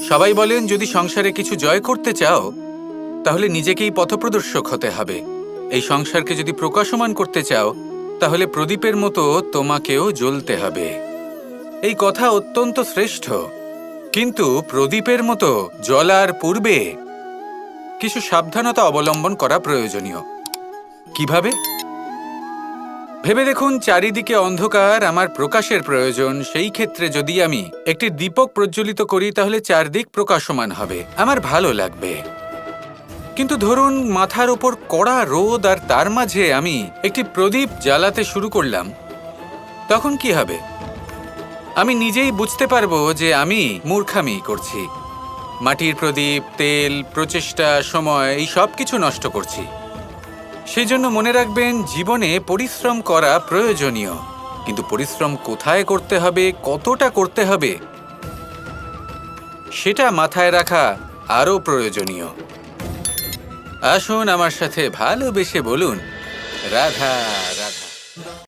সবাই বলেন যদি সংসারে কিছু জয় করতে চাও তাহলে নিজেকেই পথপ্রদর্শক হতে হবে। এই সংসারকে যদি প্রকাশমান করতে চাও তাহলে প্রদীপের মতো তোমাকেও জ্বলতে হবে। এই কথা অত্যন্ত শ্রেষ্ঠ, কিন্তু প্রদীপের মতো জ্বলার পূর্বে কিছু সাবধানতা অবলম্বন করা প্রয়োজনীয়। কিভাবে? ভেবে দেখুন, চারিদিকে অন্ধকার, আমার প্রকাশের প্রয়োজন। সেই ক্ষেত্রে যদি আমি একটি দীপক প্রজ্বলিত করি তাহলে চারদিক প্রকাশমান হবে, আমার ভালো লাগবে। কিন্তু ধরুন মাথার ওপর কড়া রোদ আর তার মাঝে আমি একটি প্রদীপ জ্বালাতে শুরু করলাম, তখন কি হবে? আমি নিজেই বুঝতে পারবো যে আমি মূর্খামি করছি। মাটির প্রদীপ, তেল, প্রচেষ্টা, সময়, এই সব কিছু নষ্ট করছি। সেই জন্য মনে রাখবেন, জীবনে পরিশ্রম করা প্রয়োজনীয়, কিন্তু পরিশ্রম কোথায় করতে হবে, কতটা করতে হবে, সেটা মাথায় রাখা আরও প্রয়োজনীয়। আসুন আমার সাথে ভালোবেসে বলুন, রাধা রাধা।